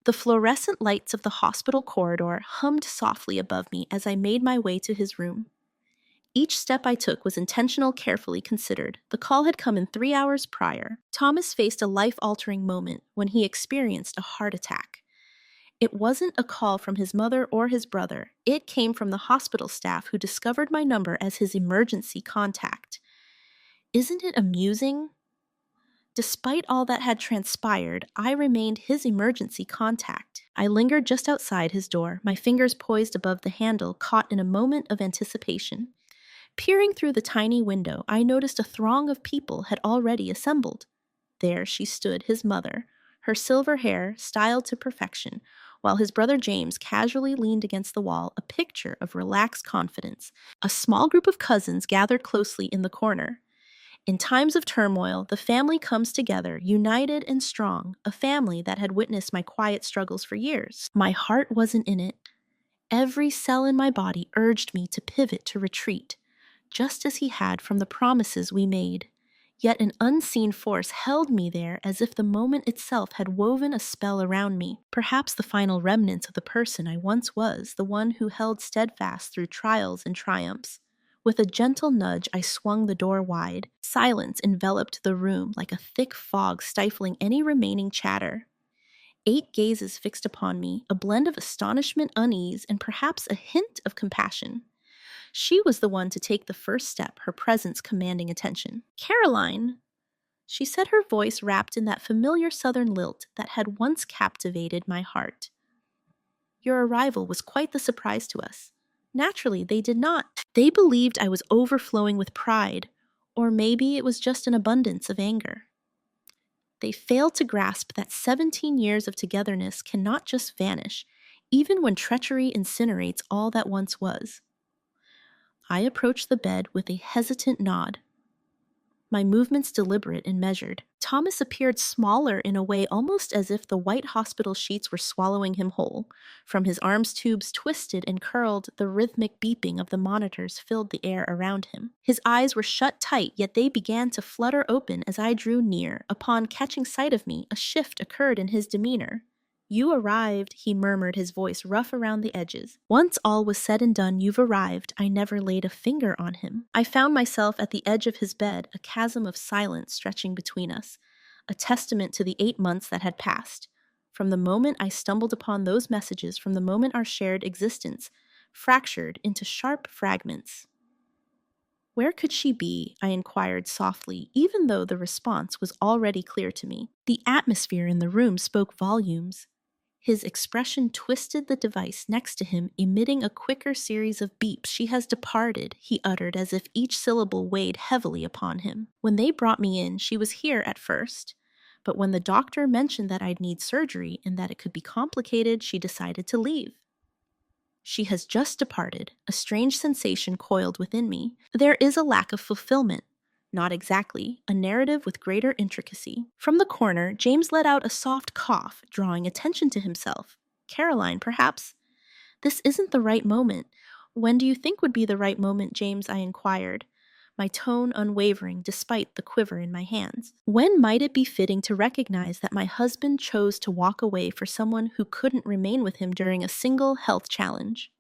The fluorescent lights of the hospital corridor hummed softly above me as I made my way to his room. Each step I took was intentional, carefully considered. The call had come in 3 hours prior. Thomas faced a life-altering moment when he experienced a heart attack. It wasn't a call from his mother or his brother. It came from the hospital staff who discovered my number as his emergency contact. Isn't it amusing? Despite all that had transpired, I remained his emergency contact. I lingered just outside his door, my fingers poised above the handle, caught in a moment of anticipation. Peering through the tiny window, I noticed a throng of people had already assembled. There she stood, his mother, her silver hair styled to perfection, while his brother James casually leaned against the wall, a picture of relaxed confidence. A small group of cousins gathered closely in the corner. In times of turmoil, the family comes together, united and strong, a family that had witnessed my quiet struggles for years. My heart wasn't in it. Every cell in my body urged me to pivot to retreat, just as he had from the promises we made. Yet an unseen force held me there as if the moment itself had woven a spell around me, perhaps the final remnants of the person I once was, the one who held steadfast through trials and triumphs. With a gentle nudge, I swung the door wide. Silence enveloped the room like a thick fog stifling any remaining chatter. 8 gazes fixed upon me, a blend of astonishment, unease, and perhaps a hint of compassion. She was the one to take the first step, her presence commanding attention. "Caroline," she said, her voice wrapped in that familiar southern lilt that had once captivated my heart. "Your arrival was quite the surprise to us." Naturally, they did not. They believed I was overflowing with pride, or maybe it was just an abundance of anger. They failed to grasp that 17 years of togetherness cannot just vanish, even when treachery incinerates all that once was. I approached the bed with a hesitant nod, my movements deliberate and measured. Thomas appeared smaller in a way almost as if the white hospital sheets were swallowing him whole. From his arms, tubes twisted and curled, the rhythmic beeping of the monitors filled the air around him. His eyes were shut tight, yet they began to flutter open as I drew near. Upon catching sight of me, a shift occurred in his demeanor. "You arrived," he murmured, his voice rough around the edges. Once all was said and done, "You've arrived." I never laid a finger on him. I found myself at the edge of his bed, a chasm of silence stretching between us, a testament to the 8 months that had passed. From the moment I stumbled upon those messages, from the moment our shared existence fractured into sharp fragments. "Where could she be?" I inquired softly, even though the response was already clear to me. The atmosphere in the room spoke volumes. His expression twisted, the device next to him emitting a quicker series of beeps. "She has departed," he uttered as if each syllable weighed heavily upon him. "When they brought me in, she was here at first. But when the doctor mentioned that I'd need surgery and that it could be complicated, she decided to leave." "She has just departed." A strange sensation coiled within me. There is a lack of fulfillment. Not exactly. A narrative with greater intricacy. From the corner, James let out a soft cough, drawing attention to himself. "Caroline, perhaps—" "This isn't the right moment." "When do you think would be the right moment, James?" I inquired, my tone unwavering despite the quiver in my hands. "When might it be fitting to recognize that my husband chose to walk away for someone who couldn't remain with him during a single health challenge?"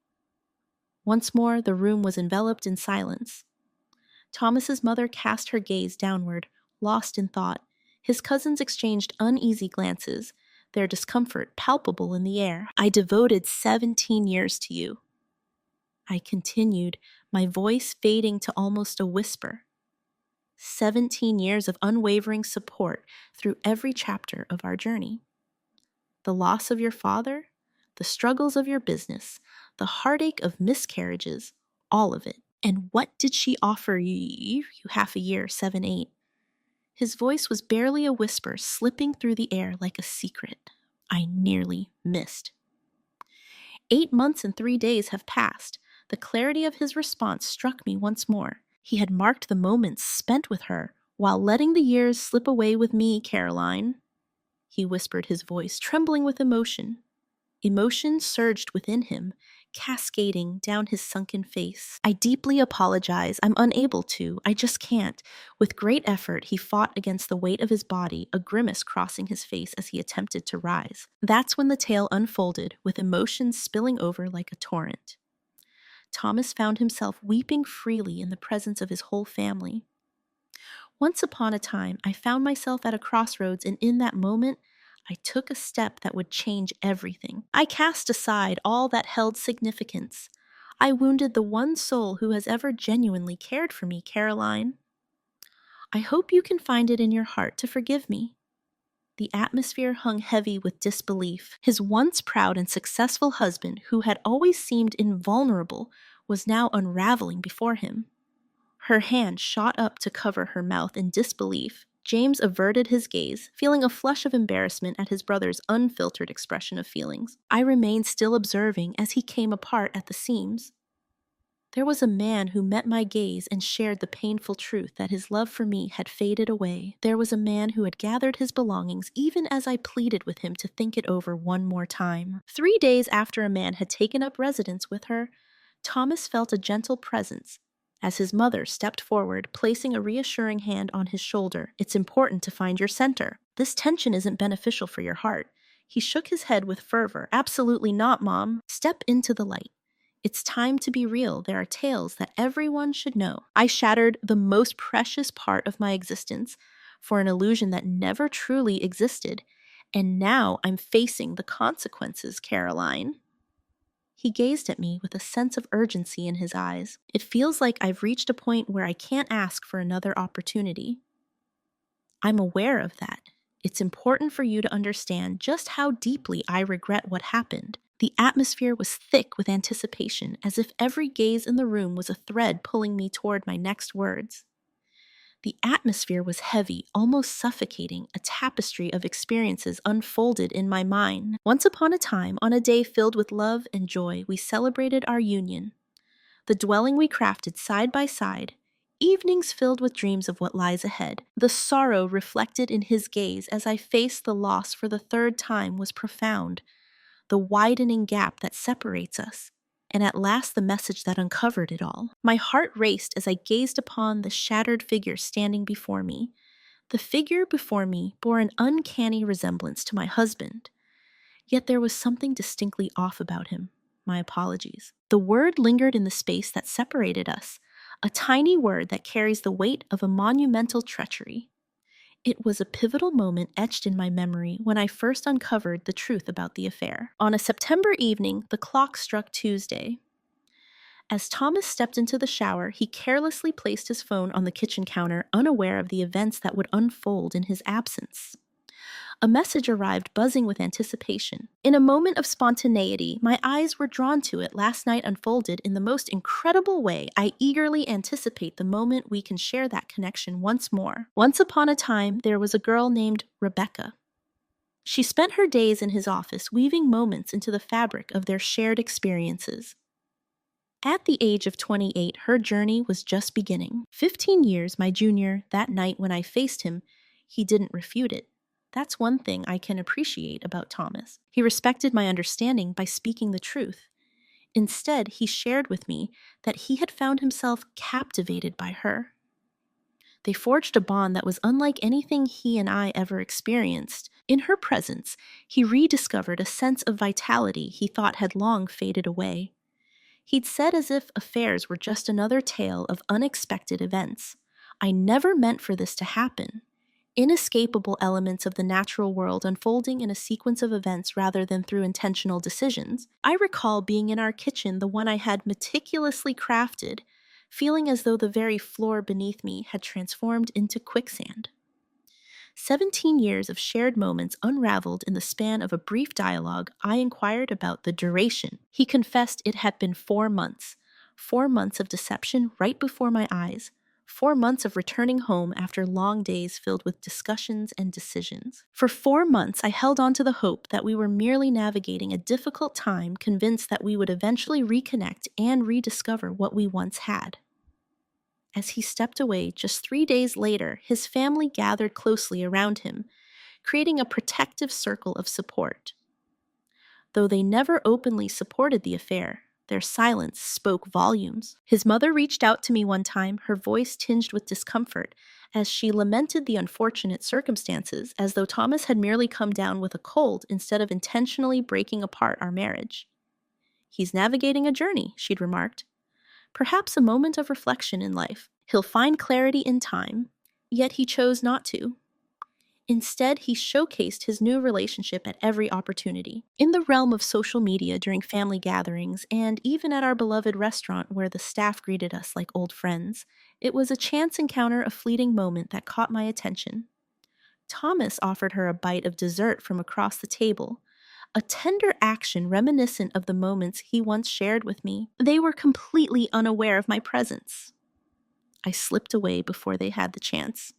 Once more, the room was enveloped in silence. Thomas's mother cast her gaze downward, lost in thought. His cousins exchanged uneasy glances, their discomfort palpable in the air. "I devoted 17 years to you," I continued, my voice fading to almost a whisper. 17 years of unwavering support through every chapter of our journey. The loss of your father, the struggles of your business, the heartache of miscarriages, all of it. "And what did she offer you half a year, 7, 8? His voice was barely a whisper, slipping through the air like a secret. I nearly missed. 8 months and 3 days have passed. The clarity of his response struck me once more. He had marked the moments spent with her, while letting the years slip away with me, Caroline. He whispered, his voice trembling with emotion. Emotion surged within him, cascading down his sunken face. "I deeply apologize. I'm unable to. I just can't." With great effort, he fought against the weight of his body, a grimace crossing his face as he attempted to rise. That's when the tale unfolded, with emotions spilling over like a torrent. Thomas found himself weeping freely in the presence of his whole family. Once upon a time, I found myself at a crossroads, and in that moment, I took a step that would change everything. I cast aside all that held significance. I wounded the one soul who has ever genuinely cared for me, Caroline. I hope you can find it in your heart to forgive me. The atmosphere hung heavy with disbelief. His once proud and successful husband, who had always seemed invulnerable, was now unraveling before him. Her hand shot up to cover her mouth in disbelief. James averted his gaze, feeling a flush of embarrassment at his brother's unfiltered expression of feelings. I remained still observing as he came apart at the seams. There was a man who met my gaze and shared the painful truth that his love for me had faded away. There was a man who had gathered his belongings even as I pleaded with him to think it over one more time. 3 days after a man had taken up residence with her, Thomas felt a gentle presence as his mother stepped forward, placing a reassuring hand on his shoulder. "It's important to find your center. This tension isn't beneficial for your heart." He shook his head with fervor. "Absolutely not, Mom. Step into the light. It's time to be real. There are tales that everyone should know." I shattered the most precious part of my existence for an illusion that never truly existed, and now I'm facing the consequences, Caroline. He gazed at me with a sense of urgency in his eyes. "It feels like I've reached a point where I can't ask for another opportunity. I'm aware of that. It's important for you to understand just how deeply I regret what happened." The atmosphere was thick with anticipation, as if every gaze in the room was a thread pulling me toward my next words. The atmosphere was heavy, almost suffocating, a tapestry of experiences unfolded in my mind. Once upon a time, on a day filled with love and joy, we celebrated our union. The dwelling we crafted side by side, evenings filled with dreams of what lies ahead. The sorrow reflected in his gaze as I faced the loss for the third time was profound. The widening gap that separates us, and at last the message that uncovered it all. My heart raced as I gazed upon the shattered figure standing before me. The figure before me bore an uncanny resemblance to my husband, yet there was something distinctly off about him. My apologies. The word lingered in the space that separated us, a tiny word that carries the weight of a monumental treachery. It was a pivotal moment etched in my memory when I first uncovered the truth about the affair. On a September evening, the clock struck Tuesday. As Thomas stepped into the shower, he carelessly placed his phone on the kitchen counter, unaware of the events that would unfold in his absence. A message arrived, buzzing with anticipation. In a moment of spontaneity, my eyes were drawn to it. Last night unfolded in the most incredible way. I eagerly anticipate the moment we can share that connection once more. Once upon a time, there was a girl named Rebecca. She spent her days in his office, weaving moments into the fabric of their shared experiences. At the age of 28, her journey was just beginning. 15 years my junior, that night when I faced him, he didn't refute it. That's one thing I can appreciate about Thomas. He respected my understanding by speaking the truth. Instead, he shared with me that he had found himself captivated by her. They forged a bond that was unlike anything he and I ever experienced. In her presence, he rediscovered a sense of vitality he thought had long faded away. He'd said as if affairs were just another tale of unexpected events. "I never meant for this to happen." Inescapable elements of the natural world unfolding in a sequence of events rather than through intentional decisions. I recall being in our kitchen, the one I had meticulously crafted, feeling as though the very floor beneath me had transformed into quicksand. 17 years of shared moments unraveled in the span of a brief dialogue. I inquired about the duration. He confessed it had been 4 months. 4 months of deception right before my eyes. 4 months of returning home after long days filled with discussions and decisions. For 4 months, I held on to the hope that we were merely navigating a difficult time, convinced that we would eventually reconnect and rediscover what we once had. As he stepped away just 3 days later, his family gathered closely around him, creating a protective circle of support. Though they never openly supported the affair, Their silence spoke volumes. His mother reached out to me one time, her voice tinged with discomfort, as she lamented the unfortunate circumstances, as though Thomas had merely come down with a cold instead of intentionally breaking apart our marriage. "He's navigating a journey," she'd remarked. "Perhaps a moment of reflection in life. He'll find clarity in time." Yet he chose not to. Instead, he showcased his new relationship at every opportunity. In the realm of social media during family gatherings, and even at our beloved restaurant where the staff greeted us like old friends, it was a chance encounter, a fleeting moment that caught my attention. Thomas offered her a bite of dessert from across the table, a tender action reminiscent of the moments he once shared with me. They were completely unaware of my presence. I slipped away before they had the chance.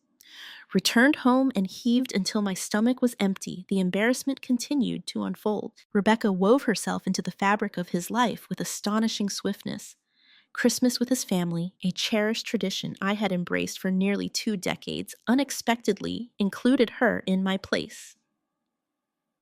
Returned home and heaved until my stomach was empty. The embarrassment continued to unfold. Rebecca wove herself into the fabric of his life with astonishing swiftness. Christmas with his family, a cherished tradition I had embraced for nearly 2 decades, unexpectedly included her in my place.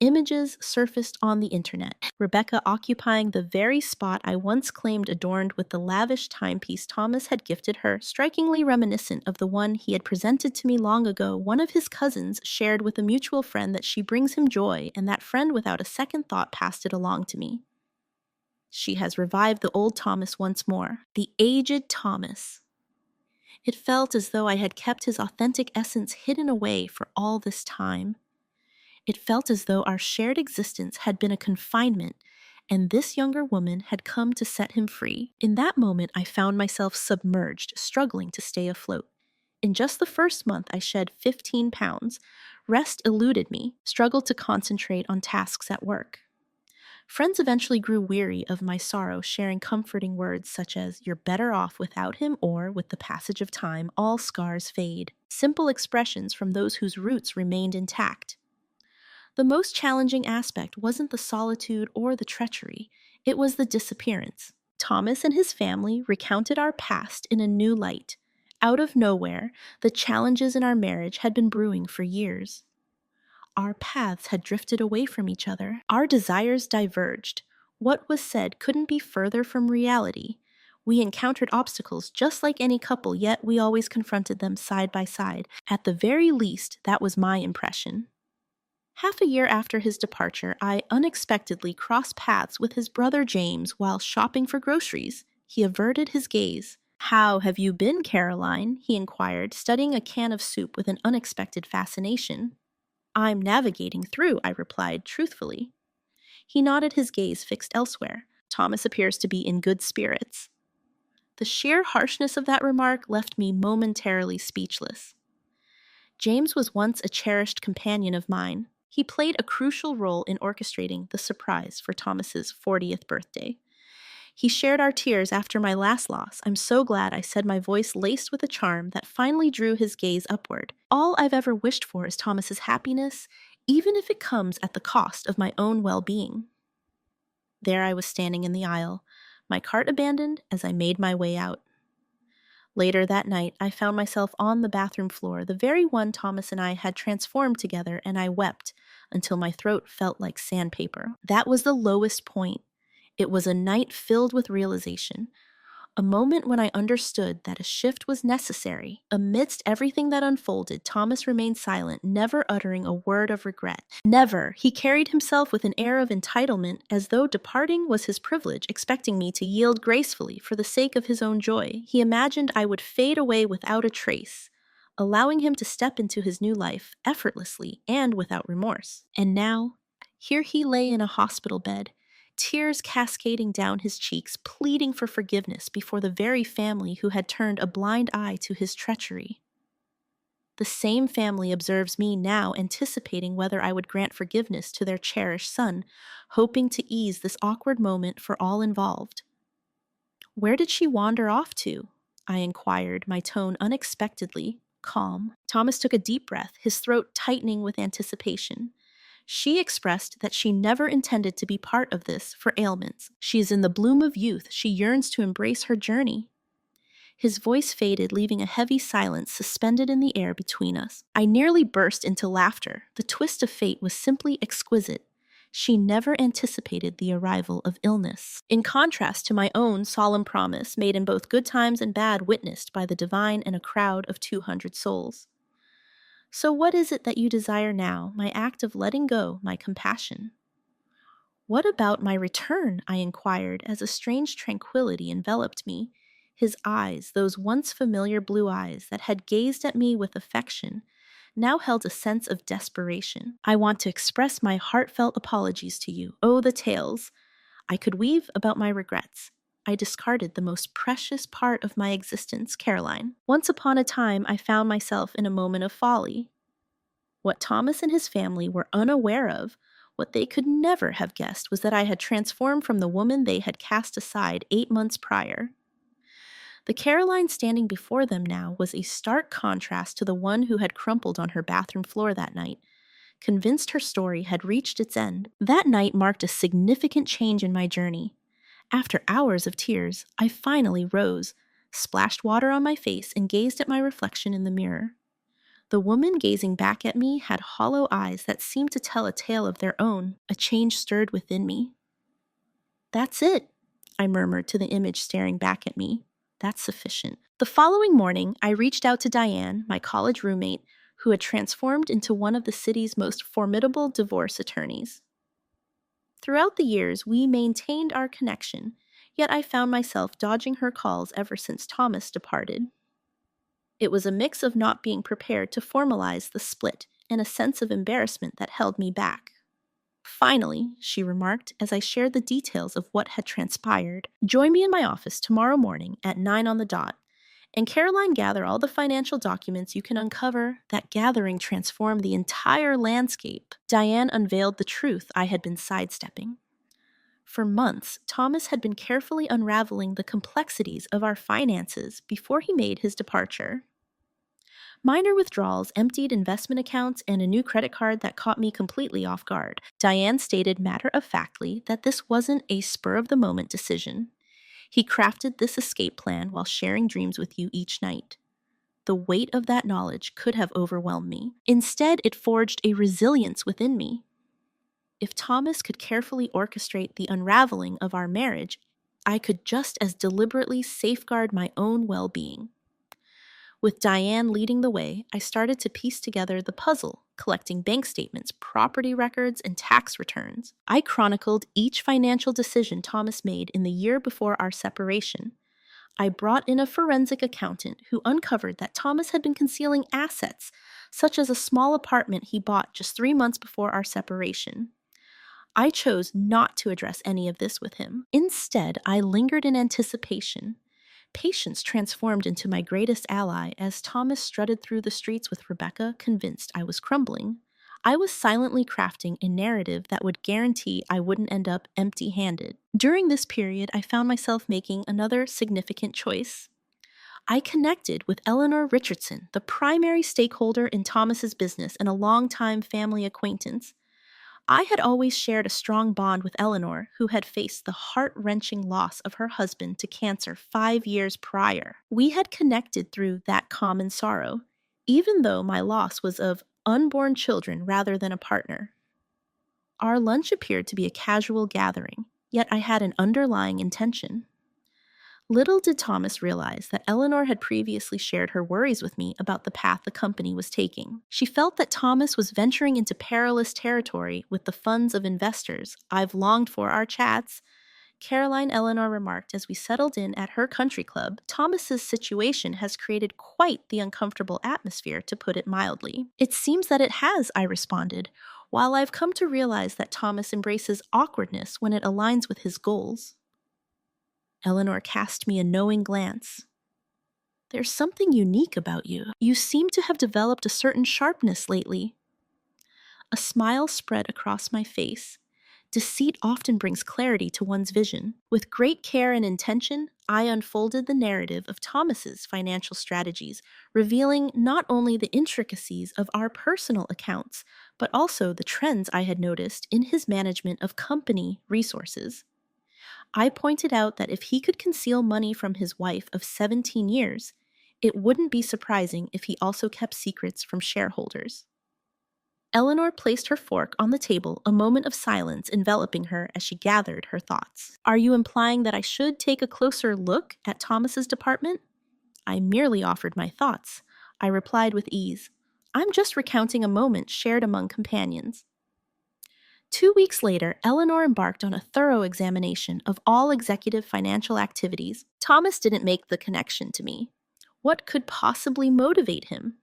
Images surfaced on the internet, Rebecca occupying the very spot I once claimed adorned with the lavish timepiece Thomas had gifted her, strikingly reminiscent of the one he had presented to me long ago. One of his cousins shared with a mutual friend that she brings him joy, and that friend without a second thought passed it along to me. She has revived the old Thomas once more, the aged Thomas. It felt as though I had kept his authentic essence hidden away for all this time. It felt as though our shared existence had been a confinement, and this younger woman had come to set him free. In that moment, I found myself submerged, struggling to stay afloat. In just the first month, I shed 15 pounds. Rest eluded me, struggled to concentrate on tasks at work. Friends eventually grew weary of my sorrow, sharing comforting words such as, "You're better off without him," or, "With the passage of time, all scars fade." Simple expressions from those whose roots remained intact. The most challenging aspect wasn't the solitude or the treachery, it was the disappearance. Thomas and his family recounted our past in a new light. Out of nowhere, the challenges in our marriage had been brewing for years. Our paths had drifted away from each other. Our desires diverged. What was said couldn't be further from reality. We encountered obstacles just like any couple, yet we always confronted them side by side. At the very least, that was my impression. Half a year after his departure, I unexpectedly crossed paths with his brother James while shopping for groceries. He averted his gaze. "How have you been, Caroline?" he inquired, studying a can of soup with an unexpected fascination. "I'm navigating through," I replied truthfully. He nodded, his gaze fixed elsewhere. "Thomas appears to be in good spirits." The sheer harshness of that remark left me momentarily speechless. James was once a cherished companion of mine. He played a crucial role in orchestrating the surprise for Thomas's 40th birthday. He shared our tears after my last loss. I'm so glad, I said, my voice laced with a charm that finally drew his gaze upward. "All I've ever wished for is Thomas's happiness, even if it comes at the cost of my own well-being." There I was standing in the aisle, my cart abandoned as I made my way out. Later that night, I found myself on the bathroom floor, the very one Thomas and I had transformed together, and I wept until my throat felt like sandpaper. That was the lowest point. It was a night filled with realization, a moment when I understood that a shift was necessary. Amidst everything that unfolded, Thomas remained silent, never uttering a word of regret. Never. He carried himself with an air of entitlement, as though departing was his privilege, expecting me to yield gracefully for the sake of his own joy. He imagined I would fade away without a trace, allowing him to step into his new life effortlessly and without remorse. And now, here he lay in a hospital bed, tears cascading down his cheeks, pleading for forgiveness before the very family who had turned a blind eye to his treachery. The same family observes me now, anticipating whether I would grant forgiveness to their cherished son, hoping to ease this awkward moment for all involved. "Where did she wander off to?" I inquired, my tone unexpectedly calm. Thomas took a deep breath, his throat tightening with anticipation. "She expressed that she never intended to be part of this for ailments. She is in the bloom of youth. She yearns to embrace her journey." His voice faded, leaving a heavy silence suspended in the air between us. I nearly burst into laughter. The twist of fate was simply exquisite. She never anticipated the arrival of illness. In contrast to my own solemn promise, made in both good times and bad, witnessed by the divine and a crowd of 200 souls. So, what is it that you desire now, my act of letting go, my compassion? What about my return? I inquired as a strange tranquility enveloped me. His eyes, those once familiar blue eyes that had gazed at me with affection, now held a sense of desperation. I want to express my heartfelt apologies to you. Oh, the tales I could weave about my regrets. I discarded the most precious part of my existence, Caroline. Once upon a time, I found myself in a moment of folly. What Thomas and his family were unaware of, what they could never have guessed, was that I had transformed from the woman they had cast aside 8 months prior. The Caroline standing before them now was a stark contrast to the one who had crumpled on her bathroom floor that night, convinced her story had reached its end. That night marked a significant change in my journey. After hours of tears, I finally rose, splashed water on my face, and gazed at my reflection in the mirror. The woman gazing back at me had hollow eyes that seemed to tell a tale of their own. A change stirred within me. "That's it," I murmured to the image staring back at me. "That's sufficient." The following morning, I reached out to Diane, my college roommate, who had transformed into one of the city's most formidable divorce attorneys. Throughout the years, we maintained our connection, yet I found myself dodging her calls ever since Thomas departed. It was a mix of not being prepared to formalize the split and a sense of embarrassment that held me back. "Finally," she remarked as I shared the details of what had transpired, "join me in my office tomorrow morning at 9 on the dot, and Caroline, gather all the financial documents you can uncover." That gathering transformed the entire landscape. Diane unveiled the truth I had been sidestepping. For months, Thomas had been carefully unraveling the complexities of our finances before he made his departure. Minor withdrawals, emptied investment accounts, and a new credit card that caught me completely off guard. Diane stated matter-of-factly that this wasn't a spur-of-the-moment decision. He crafted this escape plan while sharing dreams with you each night. The weight of that knowledge could have overwhelmed me. Instead, it forged a resilience within me. If Thomas could carefully orchestrate the unraveling of our marriage, I could just as deliberately safeguard my own well-being. With Diane leading the way, I started to piece together the puzzle, collecting bank statements, property records, and tax returns. I chronicled each financial decision Thomas made in the year before our separation. I brought in a forensic accountant who uncovered that Thomas had been concealing assets, such as a small apartment he bought just 3 months before our separation. I chose not to address any of this with him. Instead, I lingered in anticipation. Patience transformed into my greatest ally as Thomas strutted through the streets with Rebecca, convinced I was crumbling. I was silently crafting a narrative that would guarantee I wouldn't end up empty-handed. During this period, I found myself making another significant choice. I connected with Eleanor Richardson, the primary stakeholder in Thomas's business and a longtime family acquaintance. I had always shared a strong bond with Eleanor, who had faced the heart-wrenching loss of her husband to cancer 5 years prior. We had connected through that common sorrow, even though my loss was of unborn children rather than a partner. Our lunch appeared to be a casual gathering, yet I had an underlying intention. Little did Thomas realize that Eleanor had previously shared her worries with me about the path the company was taking. She felt that Thomas was venturing into perilous territory with the funds of investors. "I've longed for our chats," Caroline Eleanor remarked as we settled in at her country club. "Thomas's situation has created quite the uncomfortable atmosphere, to put it mildly." "It seems that it has," I responded, "while I've come to realize that Thomas embraces awkwardness when it aligns with his goals." Eleanor cast me a knowing glance. "There's something unique about you. You seem to have developed a certain sharpness lately." A smile spread across my face. Deceit often brings clarity to one's vision. With great care and intention, I unfolded the narrative of Thomas's financial strategies, revealing not only the intricacies of our personal accounts, but also the trends I had noticed in his management of company resources. I pointed out that if he could conceal money from his wife of 17 years, it wouldn't be surprising if he also kept secrets from shareholders. Eleanor placed her fork on the table, a moment of silence enveloping her as she gathered her thoughts. Are you implying that I should take a closer look at Thomas's department? I merely offered my thoughts. I replied with ease. I'm just recounting a moment shared among companions. 2 weeks later, Eleanor embarked on a thorough examination of all executive financial activities. Thomas didn't make the connection to me. What could possibly motivate him?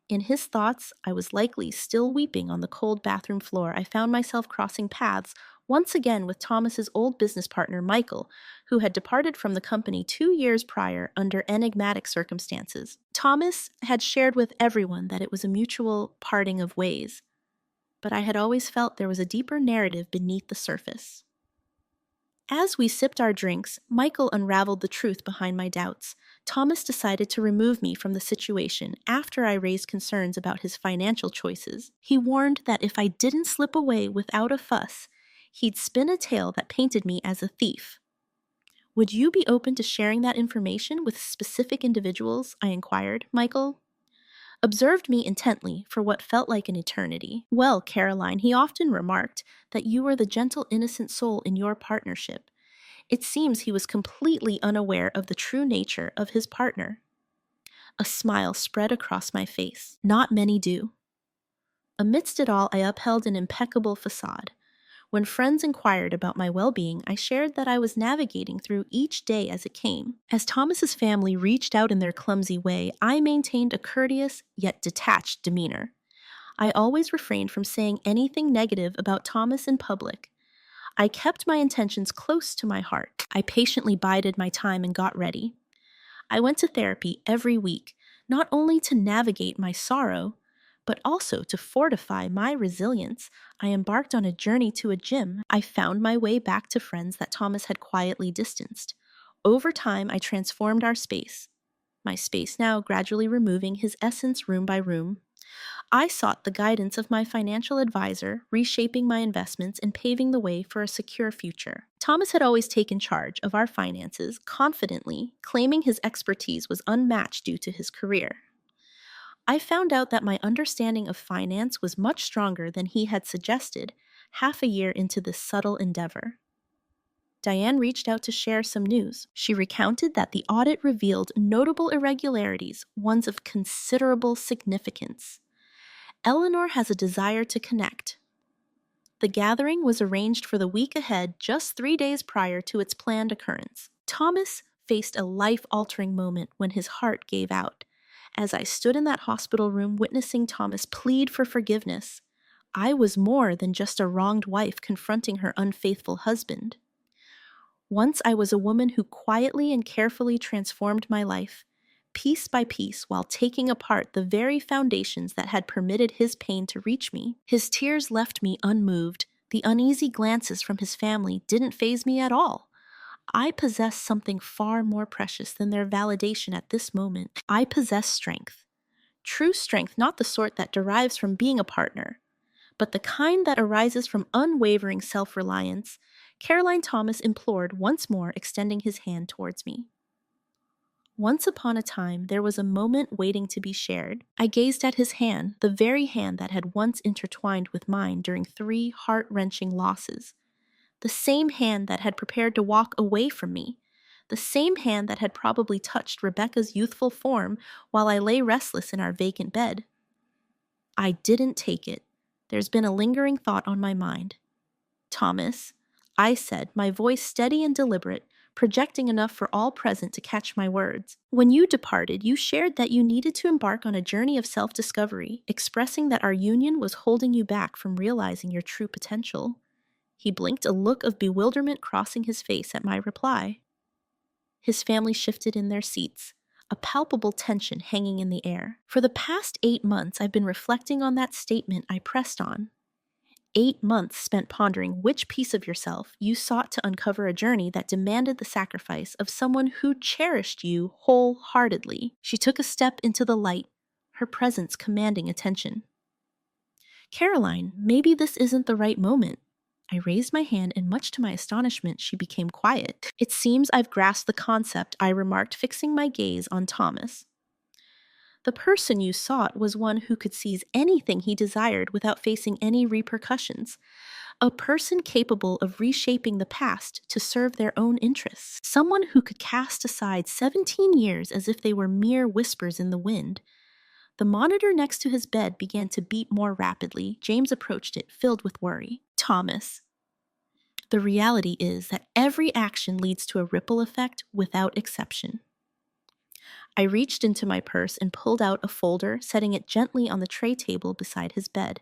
In his thoughts, I was likely still weeping on the cold bathroom floor. I found myself crossing paths once again with Thomas's old business partner, Michael, who had departed from the company 2 years prior under enigmatic circumstances. Thomas had shared with everyone that it was a mutual parting of ways, but I had always felt there was a deeper narrative beneath the surface. As we sipped our drinks, Michael unraveled the truth behind my doubts. Thomas decided to remove me from the situation after I raised concerns about his financial choices. He warned that if I didn't slip away without a fuss, he'd spin a tale that painted me as a thief. Would you be open to sharing that information with specific individuals? I inquired. Michael observed me intently for what felt like an eternity. Well, Caroline, he often remarked that you were the gentle, innocent soul in your partnership. It seems he was completely unaware of the true nature of his partner. A smile spread across my face. Not many do. Amidst it all, I upheld an impeccable facade. When friends inquired about my well-being, I shared that I was navigating through each day as it came. As Thomas's family reached out in their clumsy way, I maintained a courteous yet detached demeanor. I always refrained from saying anything negative about Thomas in public. I kept my intentions close to my heart. I patiently bided my time and got ready. I went to therapy every week, not only to navigate my sorrow, but also to fortify my resilience. I embarked on a journey to a gym. I found my way back to friends that Thomas had quietly distanced. Over time, I transformed our space, my space now gradually removing his essence room by room. I sought the guidance of my financial advisor, reshaping my investments and paving the way for a secure future. Thomas had always taken charge of our finances confidently, claiming his expertise was unmatched due to his career. I found out that my understanding of finance was much stronger than he had suggested, half a year into this subtle endeavor. Diane reached out to share some news. She recounted that the audit revealed notable irregularities, ones of considerable significance. Eleanor has a desire to connect. The gathering was arranged for the week ahead, just 3 days prior to its planned occurrence. Thomas faced a life-altering moment when his heart gave out. As I stood in that hospital room witnessing Thomas plead for forgiveness, I was more than just a wronged wife confronting her unfaithful husband. Once I was a woman who quietly and carefully transformed my life, piece by piece, while taking apart the very foundations that had permitted his pain to reach me. His tears left me unmoved. The uneasy glances from his family didn't faze me at all. I possess something far more precious than their validation at this moment. I possess strength. True strength, not the sort that derives from being a partner, but the kind that arises from unwavering self-reliance. Caroline Thomas implored once more, extending his hand towards me. Once upon a time, there was a moment waiting to be shared. I gazed at his hand, the very hand that had once intertwined with mine during 3 heart-wrenching losses. The same hand that had prepared to walk away from me. The same hand that had probably touched Rebecca's youthful form while I lay restless in our vacant bed. I didn't take it. There's been a lingering thought on my mind. Thomas, I said, my voice steady and deliberate, projecting enough for all present to catch my words. When you departed, you shared that you needed to embark on a journey of self-discovery, expressing that our union was holding you back from realizing your true potential. He blinked, a look of bewilderment crossing his face at my reply. His family shifted in their seats, a palpable tension hanging in the air. For the past 8 months, I've been reflecting on that statement I pressed on. 8 months spent pondering which piece of yourself you sought to uncover a journey that demanded the sacrifice of someone who cherished you wholeheartedly. She took a step into the light, her presence commanding attention. Caroline, maybe this isn't the right moment. I raised my hand, and much to my astonishment, she became quiet. It seems I've grasped the concept, I remarked, fixing my gaze on Thomas. The person you sought was one who could seize anything he desired without facing any repercussions. A person capable of reshaping the past to serve their own interests. Someone who could cast aside 17 years as if they were mere whispers in the wind. The monitor next to his bed began to beat more rapidly. James approached it, filled with worry. Thomas. The reality is that every action leads to a ripple effect without exception. I reached into my purse and pulled out a folder, setting it gently on the tray table beside his bed.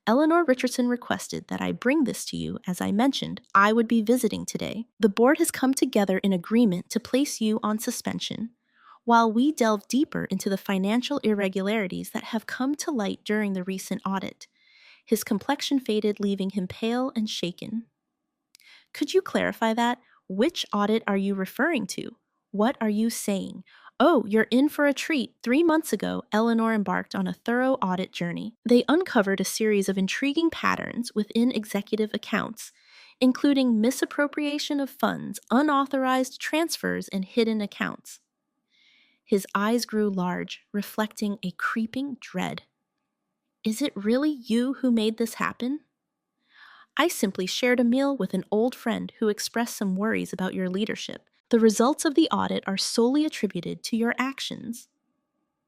Eleanor Richardson requested that I bring this to you. As I mentioned, I would be visiting today. The board has come together in agreement to place you on suspension, while we delve deeper into the financial irregularities that have come to light during the recent audit. His complexion faded, leaving him pale and shaken. Could you clarify that? Which audit are you referring to? What are you saying? Oh, you're in for a treat. 3 months ago, Eleanor embarked on a thorough audit journey. They uncovered a series of intriguing patterns within executive accounts, including misappropriation of funds, unauthorized transfers, and hidden accounts. His eyes grew large, reflecting a creeping dread. Is it really you who made this happen? I simply shared a meal with an old friend who expressed some worries about your leadership. The results of the audit are solely attributed to your actions.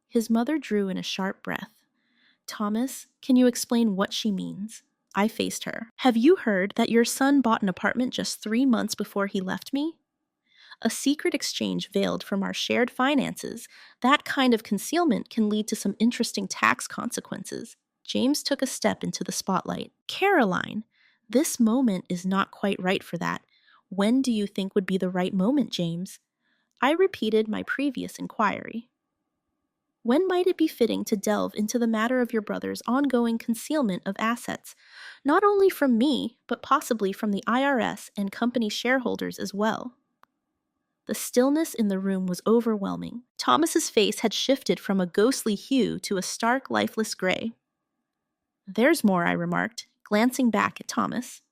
His mother drew in a sharp breath. Thomas, can you explain what she means? I faced her. Have you heard that your son bought an apartment just 3 months before he left me? A secret exchange veiled from our shared finances. That kind of concealment can lead to some interesting tax consequences. James took a step into the spotlight. Caroline, this moment is not quite right for that. When do you think would be the right moment, James? I repeated my previous inquiry. When might it be fitting to delve into the matter of your brother's ongoing concealment of assets, not only from me, but possibly from the IRS and company shareholders as well? The stillness in the room was overwhelming. Thomas's face had shifted from a ghostly hue to a stark, lifeless gray. There's more, I remarked, glancing back at Thomas.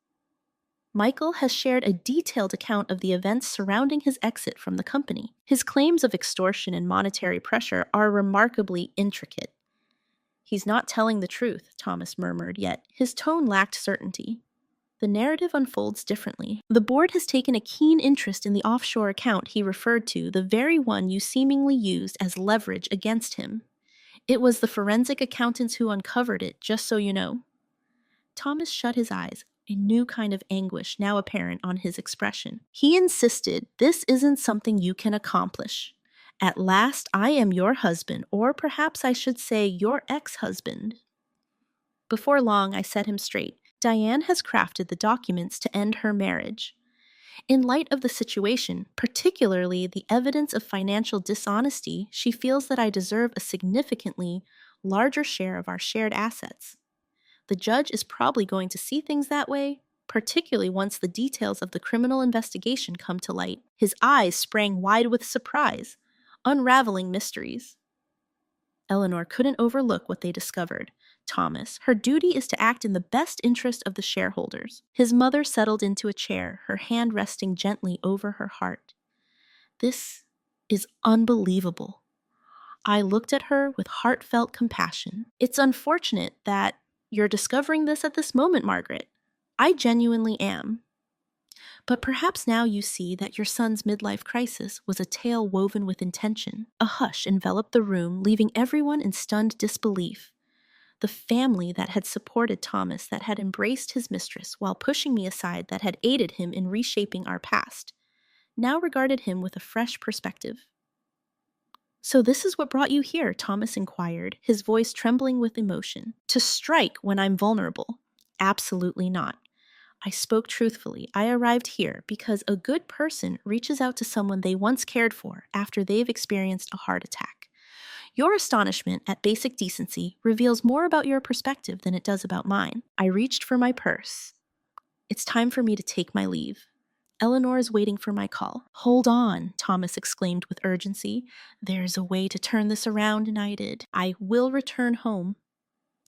Michael has shared a detailed account of the events surrounding his exit from the company. His claims of extortion and monetary pressure are remarkably intricate. He's not telling the truth, Thomas murmured, yet his tone lacked certainty. The narrative unfolds differently. The board has taken a keen interest in the offshore account he referred to, the very one you seemingly used as leverage against him. It was the forensic accountants who uncovered it, just so you know. Thomas shut his eyes, a new kind of anguish now apparent on his expression. He insisted, this isn't something you can accomplish. At last, I am your husband, or perhaps I should say your ex-husband. Before long, I set him straight. Diane has crafted the documents to end her marriage. In light of the situation, particularly the evidence of financial dishonesty, she feels that I deserve a significantly larger share of our shared assets. The judge is probably going to see things that way, particularly once the details of the criminal investigation come to light. His eyes sprang wide with surprise, unraveling mysteries. Eleanor couldn't overlook what they discovered. Thomas, her duty is to act in the best interest of the shareholders. His mother settled into a chair, her hand resting gently over her heart. This is unbelievable. I looked at her with heartfelt compassion. It's unfortunate that you're discovering this at this moment, Margaret. I genuinely am. But perhaps now you see that your son's midlife crisis was a tale woven with intention. A hush enveloped the room, leaving everyone in stunned disbelief. The family that had supported Thomas, that had embraced his mistress while pushing me aside, that had aided him in reshaping our past, now regarded him with a fresh perspective. So this is what brought you here, Thomas inquired, his voice trembling with emotion. To strike when I'm vulnerable? Absolutely not. I spoke truthfully. I arrived here because a good person reaches out to someone they once cared for after they've experienced a heart attack. Your astonishment at basic decency reveals more about your perspective than it does about mine. I reached for my purse. It's time for me to take my leave. Eleanor is waiting for my call. Hold on, Thomas exclaimed with urgency. There's a way to turn this around, United. I will return home.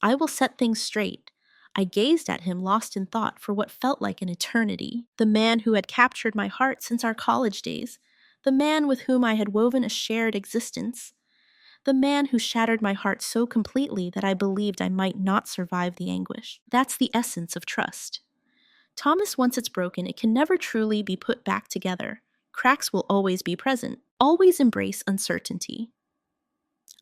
I will set things straight. I gazed at him, lost in thought, for what felt like an eternity. The man who had captured my heart since our college days. The man with whom I had woven a shared existence. The man who shattered my heart so completely that I believed I might not survive the anguish. That's the essence of trust. Thomas, once it's broken, it can never truly be put back together. Cracks will always be present. Always embrace uncertainty.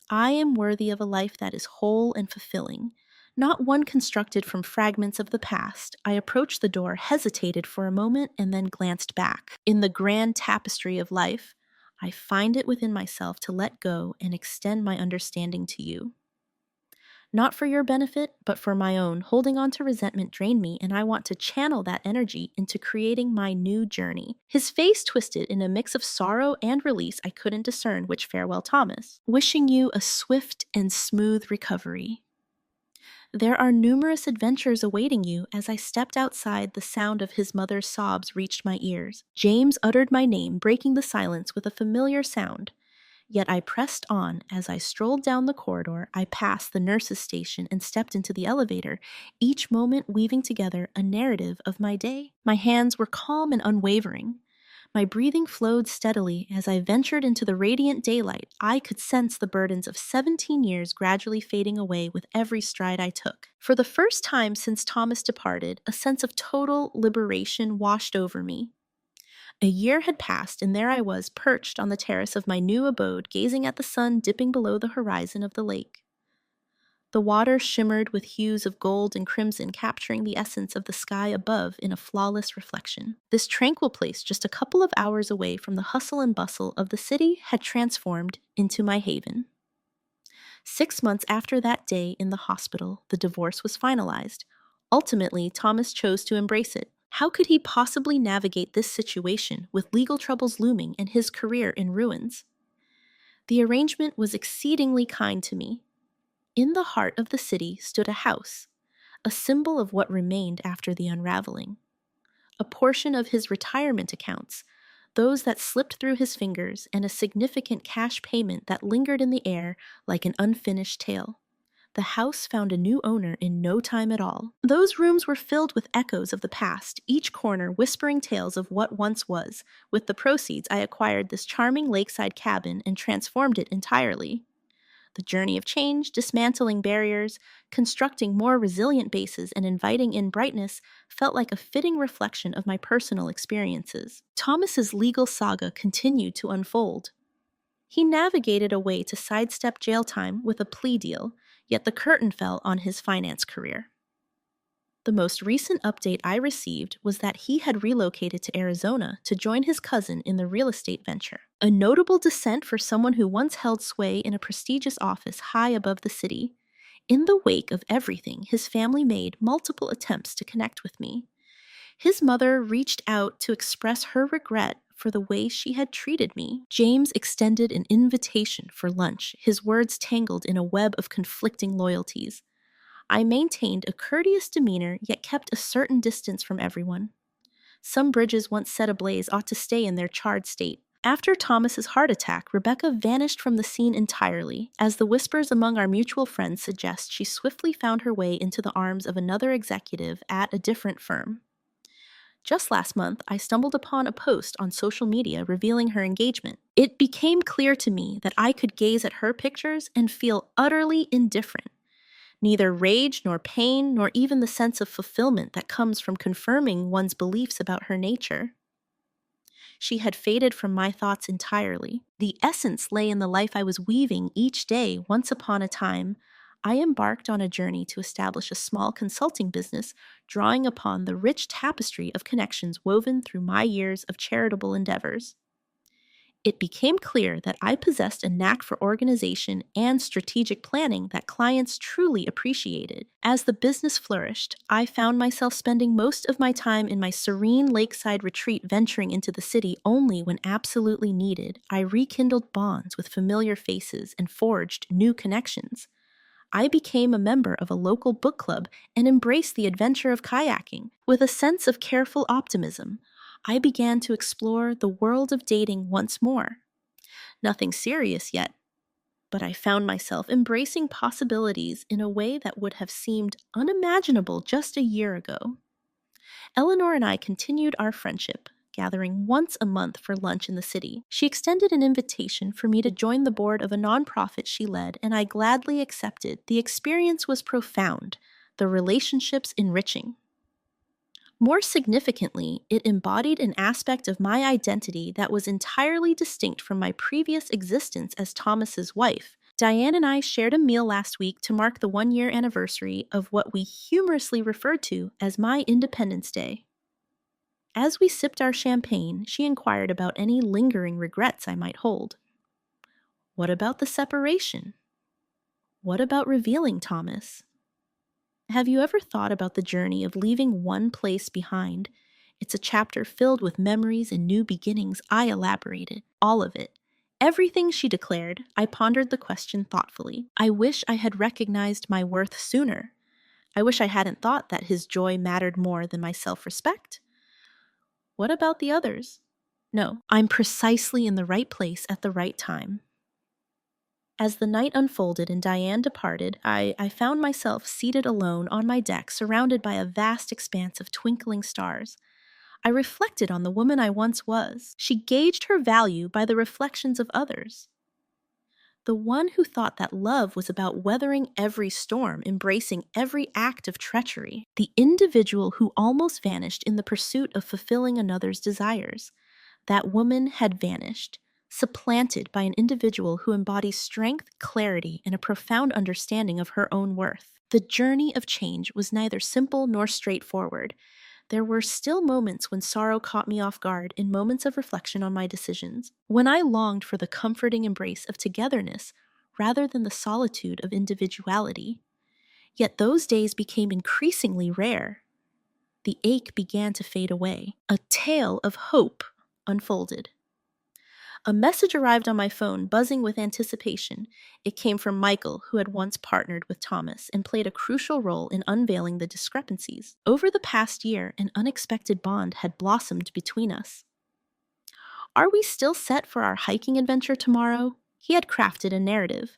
I am worthy of a life that is whole and fulfilling, not one constructed from fragments of the past. I approached the door, hesitated for a moment, and then glanced back. In the grand tapestry of life, I find it within myself to let go and extend my understanding to you. Not for your benefit, but for my own. Holding on to resentment drained me, and I want to channel that energy into creating my new journey. His face twisted in a mix of sorrow and release. I couldn't discern which farewell, Thomas. Wishing you a swift and smooth recovery. There are numerous adventures awaiting you. As I stepped outside, the sound of his mother's sobs reached my ears. James uttered my name, breaking the silence with a familiar sound. Yet I pressed on. As I strolled down the corridor, I passed the nurse's station and stepped into the elevator, each moment weaving together a narrative of my day. My hands were calm and unwavering. My breathing flowed steadily. As I ventured into the radiant daylight, I could sense the burdens of 17 years gradually fading away with every stride I took. For the first time since Thomas departed, a sense of total liberation washed over me. A year had passed, and there I was, perched on the terrace of my new abode, gazing at the sun dipping below the horizon of the lake. The water shimmered with hues of gold and crimson, capturing the essence of the sky above in a flawless reflection. This tranquil place, just a couple of hours away from the hustle and bustle of the city, had transformed into my haven. 6 months after that day in the hospital, the divorce was finalized. Ultimately, Thomas chose to embrace it. How could he possibly navigate this situation with legal troubles looming and his career in ruins? The arrangement was exceedingly kind to me. In the heart of the city stood a house, a symbol of what remained after the unraveling. A portion of his retirement accounts, those that slipped through his fingers, and a significant cash payment that lingered in the air like an unfinished tale. The house found a new owner in no time at all. Those rooms were filled with echoes of the past, each corner whispering tales of what once was. With the proceeds, I acquired this charming lakeside cabin and transformed it entirely. The journey of change, dismantling barriers, constructing more resilient bases, and inviting in brightness felt like a fitting reflection of my personal experiences. Thomas's legal saga continued to unfold. He navigated a way to sidestep jail time with a plea deal, yet the curtain fell on his finance career. The most recent update I received was that he had relocated to Arizona to join his cousin in the real estate venture. A notable descent for someone who once held sway in a prestigious office high above the city. In the wake of everything, his family made multiple attempts to connect with me. His mother reached out to express her regret for the way she had treated me. James extended an invitation for lunch, his words tangled in a web of conflicting loyalties. I maintained a courteous demeanor, yet kept a certain distance from everyone. Some bridges once set ablaze ought to stay in their charred state. After Thomas's heart attack, Rebecca vanished from the scene entirely. As the whispers among our mutual friends suggest, she swiftly found her way into the arms of another executive at a different firm. Just last month, I stumbled upon a post on social media revealing her engagement. It became clear to me that I could gaze at her pictures and feel utterly indifferent. Neither rage nor pain, nor even the sense of fulfillment that comes from confirming one's beliefs about her nature. She had faded from my thoughts entirely. The essence lay in the life I was weaving each day. Once upon a time, I embarked on a journey to establish a small consulting business, drawing upon the rich tapestry of connections woven through my years of charitable endeavors. It became clear that I possessed a knack for organization and strategic planning that clients truly appreciated. As the business flourished, I found myself spending most of my time in my serene lakeside retreat, venturing into the city only when absolutely needed. I rekindled bonds with familiar faces and forged new connections. I became a member of a local book club and embraced the adventure of kayaking. With a sense of careful optimism, I began to explore the world of dating once more. Nothing serious yet, but I found myself embracing possibilities in a way that would have seemed unimaginable just a year ago. Eleanor and I continued our friendship, gathering once a month for lunch in the city. She extended an invitation for me to join the board of a nonprofit she led, and I gladly accepted. The experience was profound, the relationships enriching. More significantly, it embodied an aspect of my identity that was entirely distinct from my previous existence as Thomas's wife. Diane and I shared a meal last week to mark the 1-year anniversary of what we humorously referred to as my Independence Day. As we sipped our champagne, she inquired about any lingering regrets I might hold. What about the separation? What about revealing Thomas? Have you ever thought about the journey of leaving one place behind? It's a chapter filled with memories and new beginnings. I elaborated. All of it. Everything she declared. I pondered the question thoughtfully. I wish I had recognized my worth sooner. I wish I hadn't thought that his joy mattered more than my self-respect. What about the others? No, I'm precisely in the right place at the right time. As the night unfolded and Diane departed, I found myself seated alone on my deck, surrounded by a vast expanse of twinkling stars. I reflected on the woman I once was. She gauged her value by the reflections of others. The one who thought that love was about weathering every storm, embracing every act of treachery. The individual who almost vanished in the pursuit of fulfilling another's desires. That woman had vanished, supplanted by an individual who embodies strength, clarity, and a profound understanding of her own worth. The journey of change was neither simple nor straightforward. There were still moments when sorrow caught me off guard, in moments of reflection on my decisions, when I longed for the comforting embrace of togetherness rather than the solitude of individuality. Yet those days became increasingly rare. The ache began to fade away. A tale of hope unfolded. A message arrived on my phone, buzzing with anticipation. It came from Michael, who had once partnered with Thomas and played a crucial role in unveiling the discrepancies. Over the past year, an unexpected bond had blossomed between us. Are we still set for our hiking adventure tomorrow? He had crafted a narrative.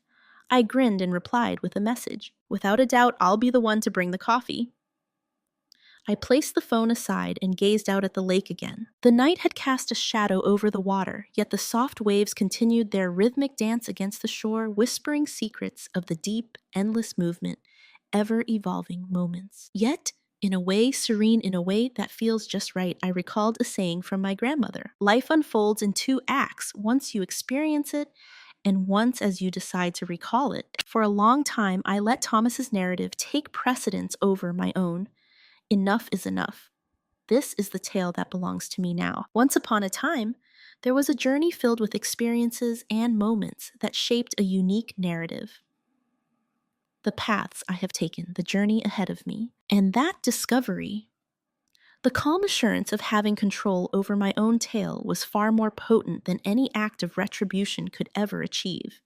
I grinned and replied with a message. Without a doubt, I'll be the one to bring the coffee. I placed the phone aside and gazed out at the lake again. The night had cast a shadow over the water, yet the soft waves continued their rhythmic dance against the shore, whispering secrets of the deep, endless movement, ever-evolving moments. Yet, in a way serene, in a way that feels just right, I recalled a saying from my grandmother. Life unfolds in 2 acts, once you experience it, and once as you decide to recall it. For a long time, I let Thomas's narrative take precedence over my own. Enough is enough. This is the tale that belongs to me now. Once upon a time, there was a journey filled with experiences and moments that shaped a unique narrative. The paths I have taken, the journey ahead of me, and that discovery, the calm assurance of having control over my own tale, was far more potent than any act of retribution could ever achieve.